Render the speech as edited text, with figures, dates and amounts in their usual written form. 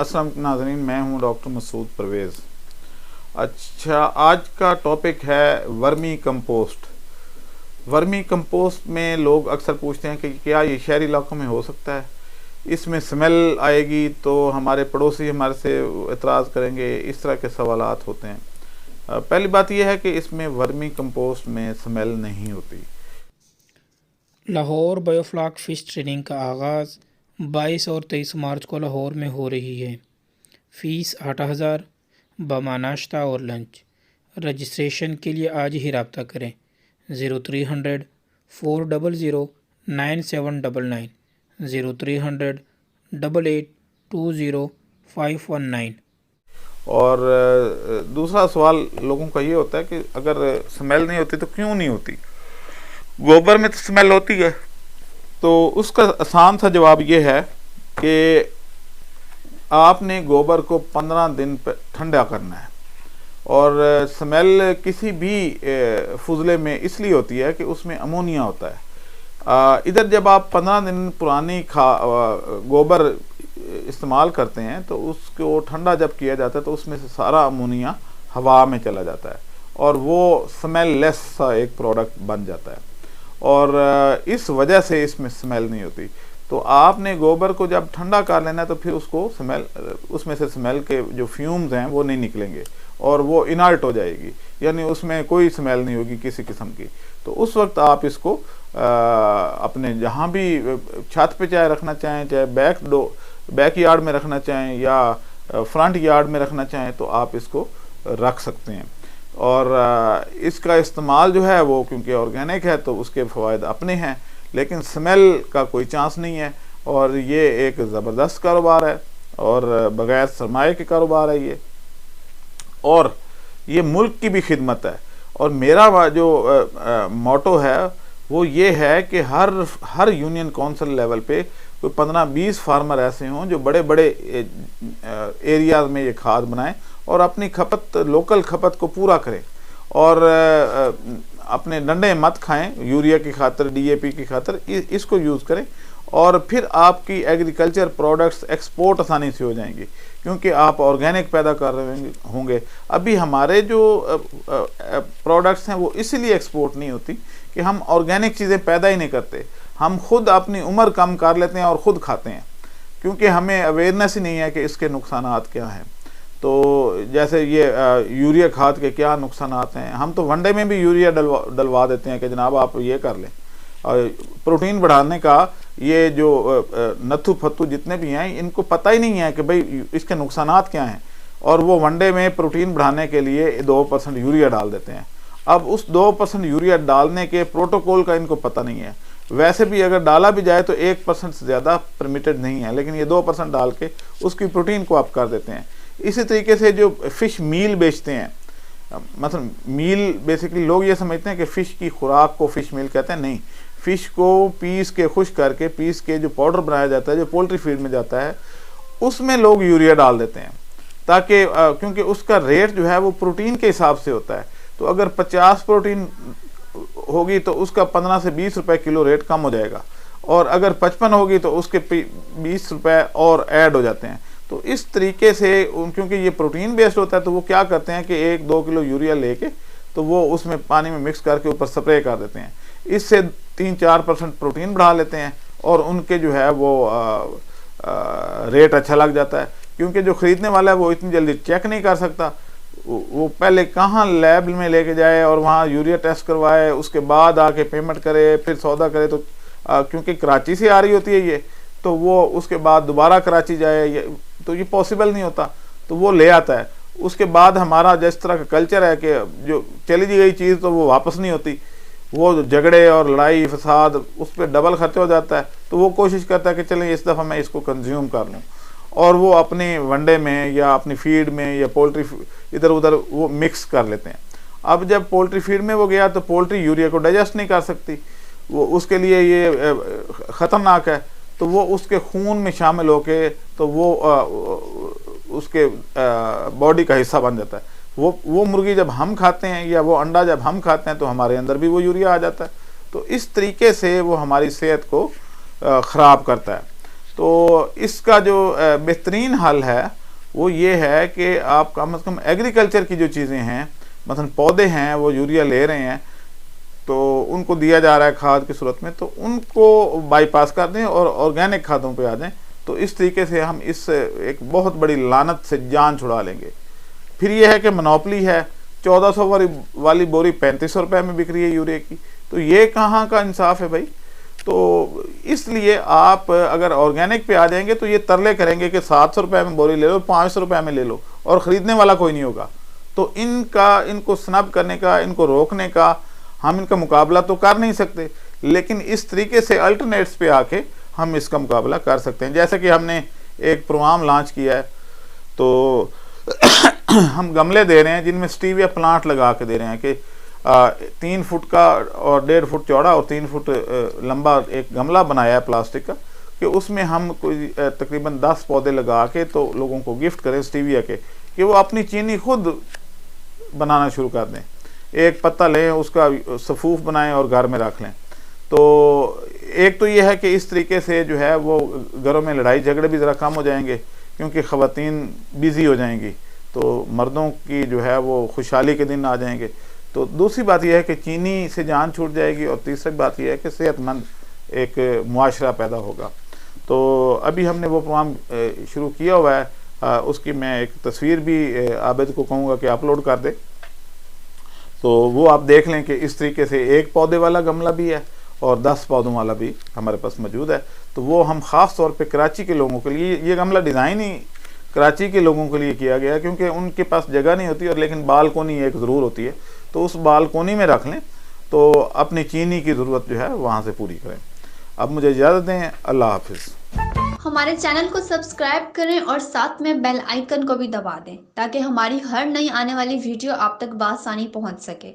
अस्सलाम नाज़रीन, मैं हूं डॉक्टर मसूद परवेज़। अच्छा, आज का टॉपिक है वर्मी कंपोस्ट। वर्मी कंपोस्ट में लोग अक्सर पूछते हैं कि क्या ये शहरी इलाकों में हो सकता है, इसमें स्मेल आएगी तो हमारे पड़ोसी हमारे से एतराज़ करेंगे, इस तरह के सवालात होते हैं। पहली बात यह है कि इसमें वर्मी कंपोस्ट में स्मेल नहीं होती। लाहौर बायोफ्लॉक फ़िश ट्रेनिंग का आगाज़ 22 और 23 मार्च को लाहौर में हो रही है। फ़ीस 8,000, बमा नाश्ता और लंच। रजिस्ट्रेशन के लिए आज ही रब्ता करें 0300 400 9799 0300 8820 519। और दूसरा सवाल लोगों का ये होता है कि अगर स्मेल नहीं होती तो क्यों नहीं होती। गोबर में तो स्मेल होती है। तो उसका आसान सा जवाब ये है कि आपने गोबर को 15 दिन पर ठंडा करना है। और स्मेल किसी भी फुजले में इसलिए होती है कि उसमें अमोनिया होता है। इधर जब आप 15 दिन पुरानी गोबर इस्तेमाल करते हैं तो उसको ठंडा जब किया जाता है तो उसमें से सारा अमोनिया हवा में चला जाता है और वो स्मेल लेस सा एक प्रोडक्ट बन जाता है और इस वजह से इसमें स्मेल नहीं होती। तो आपने गोबर को जब ठंडा कर लेना है तो फिर उसको उसमें से स्मेल के जो फ्यूम्स हैं वो नहीं निकलेंगे और वो इनर्ट हो जाएगी, यानी उसमें कोई स्मेल नहीं होगी किसी किस्म की। तो उस वक्त आप इसको अपने जहाँ भी छत पे चाहे रखना चाहें, चाहे बैक यार्ड में रखना चाहें या फ्रंट यार्ड में रखना चाहें, तो आप इसको रख सकते हैं। और इसका इस्तेमाल जो है वो क्योंकि ऑर्गेनिक है तो उसके फ़वाइद अपने हैं, लेकिन स्मेल का कोई चांस नहीं है। और ये एक ज़बरदस्त कारोबार है और बग़ैर सरमाए के कारोबार है ये, और ये मुल्क की भी खिदमत है। और मेरा जो मोटो है वो ये है कि हर यूनियन काउंसिल लेवल पे कोई 15-20 फार्मर ऐसे हों जो बड़े बड़े एरियाज में ये खाद बनाएं और अपनी लोकल खपत को पूरा करें और अपने डंडे मत खाएं यूरिया की खातर, DAP की खातर, इसको यूज़ करें और फिर आपकी एग्रीकल्चर प्रोडक्ट्स एक्सपोर्ट आसानी से हो जाएंगी क्योंकि आप ऑर्गेनिक पैदा कर रहे होंगे। अभी हमारे जो प्रोडक्ट्स हैं वो इसलिए एक्सपोर्ट नहीं होती कि हम ऑर्गेनिक चीज़ें पैदा ही नहीं करते, हम खुद अपनी उम्र कम कर लेते हैं और ख़ुद खाते हैं क्योंकि हमें अवेयरनेस ही नहीं है कि इसके नुकसानात क्या हैं। तो जैसे ये यूरिया खाद के क्या नुकसानात हैं, हम तो वनडे में भी यूरिया डलवा देते हैं कि जनाब आप ये कर लें। और प्रोटीन बढ़ाने का ये जो नथु फत्तू जितने भी हैं इनको पता ही नहीं है कि भाई इसके नुकसानात क्या हैं, और वो वनडे में प्रोटीन बढ़ाने के लिए 2% यूरिया डाल देते हैं। अब उस 2% यूरिया डालने के प्रोटोकॉल का इनको पता नहीं है। वैसे भी अगर डाला भी जाए तो 1% से ज़्यादा परमिटेड नहीं है, लेकिन ये 2% डाल के उसकी प्रोटीन को आप कर देते हैं। इसी तरीके से जो फ़िश मील बेचते हैं, मतलब मील बेसिकली लोग ये समझते हैं कि फ़िश की खुराक को फ़िश मील कहते हैं, नहीं। फ़िश को पीस के खुश्क करके पीस के जो पाउडर बनाया जाता है जो पोल्ट्री फीड में जाता है उसमें लोग यूरिया डाल देते हैं ताकि क्योंकि उसका रेट जो है वो प्रोटीन के हिसाब से होता है। तो अगर 50 प्रोटीन होगी तो उसका 15 से 20 रुपए किलो रेट कम हो जाएगा, और अगर 55 होगी तो उसके 20 रुपए और ऐड हो जाते हैं। तो इस तरीके से क्योंकि ये प्रोटीन बेस्ड होता है तो वो क्या करते हैं कि 1-2 किलो यूरिया लेके तो वो उसमें पानी में मिक्स करके ऊपर स्प्रे कर देते हैं। इससे 3-4% प्रोटीन बढ़ा लेते हैं और उनके जो है वो रेट अच्छा लग जाता है क्योंकि जो ख़रीदने वाला है वो इतनी जल्दी चेक नहीं कर सकता। वो पहले कहाँ लैब में लेके जाए और वहाँ यूरिया टेस्ट करवाए, उसके बाद आके पेमेंट करे, फिर सौदा करे। तो क्योंकि कराची से आ रही होती है ये, तो वो उसके बाद दोबारा कराची जाए तो ये पॉसिबल नहीं होता, तो वो ले आता है। उसके बाद हमारा जिस तरह का कल्चर है कि जो चली दी गई चीज़ तो वो वापस नहीं होती, वो झगड़े और लड़ाई फसाद उस पर डबल खर्चा हो जाता है। तो वो कोशिश करता है कि चलें इस दफ़ा मैं इसको कंज्यूम कर लूँ, और वो अपने वनडे में या अपनी फीड में या पोल्ट्री इधर उधर वो मिक्स कर लेते हैं। अब जब पोल्ट्री फीड में वो गया तो पोल्ट्री यूरिया को डाइजेस्ट नहीं कर सकती, वो उसके लिए ये ख़तरनाक है। तो वो उसके खून में शामिल होके तो वो उसके बॉडी का हिस्सा बन जाता है। वो मुर्गी जब हम खाते हैं या वो अंडा जब हम खाते हैं तो हमारे अंदर भी वो यूरिया आ जाता है। तो इस तरीके से वो हमारी सेहत को ख़राब करता है। तो इसका जो बेहतरीन हल है वो ये है कि आप कम से कम एग्रीकल्चर की जो चीज़ें हैं, मसलन पौधे हैं वो यूरिया ले रहे हैं तो उनको दिया जा रहा है खाद की सूरत में, तो उनको बाईपास कर दें और ऑर्गेनिक खादों पे आ जाएं। तो इस तरीके से हम इस एक बहुत बड़ी लानत से जान छुड़ा लेंगे। फिर यह है कि मोनोपली है, 1400 वाली बोरी 3500 रुपये में बिक रही है यूरिया की, तो ये कहाँ का इंसाफ है भाई। तो इसलिए आप अगर ऑर्गेनिक पे आ जाएंगे तो ये तरले करेंगे कि 700 रुपये में बोरी ले लो, 500 रुपये में ले लो, और ख़रीदने वाला कोई नहीं होगा। तो इनको स्नब करने का, इनको रोकने का, हम इनका मुकाबला तो कर नहीं सकते, लेकिन इस तरीके से अल्टरनेट्स पे आके हम इसका मुकाबला कर सकते हैं। जैसे कि हमने एक प्रोग्राम लॉन्च किया है, तो हम गमले दे रहे हैं जिनमें स्टीविया प्लांट लगा के दे रहे हैं कि 3 फुट का और 1.5 फुट चौड़ा और 3 फुट लंबा एक गमला बनाया है प्लास्टिक का, कि उसमें हम कोई तकरीबन 10 पौधे लगा के तो लोगों को गिफ्ट करें स्टीविया के, कि वो अपनी चीनी खुद बनाना शुरू कर दें। एक पत्ता लें, उसका सफूफ बनाएं और घर में रख लें। तो एक तो ये है कि इस तरीके से जो है वो घरों में लड़ाई झगड़े भी ज़रा कम हो जाएंगे, क्योंकि ख़वातीन बिज़ी हो जाएंगी, तो मर्दों की जो है वो खुशहाली के दिन आ जाएंगे। तो दूसरी बात यह है कि चीनी से जान छूट जाएगी, और तीसरी बात यह है कि सेहतमंद एक मुआशरा पैदा होगा। तो अभी हमने वो प्रोग्राम शुरू किया हुआ है, उसकी मैं एक तस्वीर भी आबिद को कहूँगा कि अपलोड कर दे, तो वो आप देख लें कि इस तरीके से एक पौधे वाला गमला भी है और 10 पौधों वाला भी हमारे पास मौजूद है। तो वो हम ख़ास तौर पे कराची के लोगों के लिए, ये गमला डिज़ाइन ही कराची के लोगों के लिए किया गया, क्योंकि उनके पास जगह नहीं होती, और लेकिन बालकोनी एक ज़रूर होती है, तो उस बालकोनी में रख लें, तो अपनी चीनी की ज़रूरत जो है वहाँ से पूरी करें। अब मुझे इजाज़त दें, अल्लाह हाफिज़। हमारे चैनल को सब्सक्राइब करें और साथ में बेल आइकन को भी दबा दें, ताकि हमारी हर नई आने वाली वीडियो आप तक बआसानी पहुंच सके।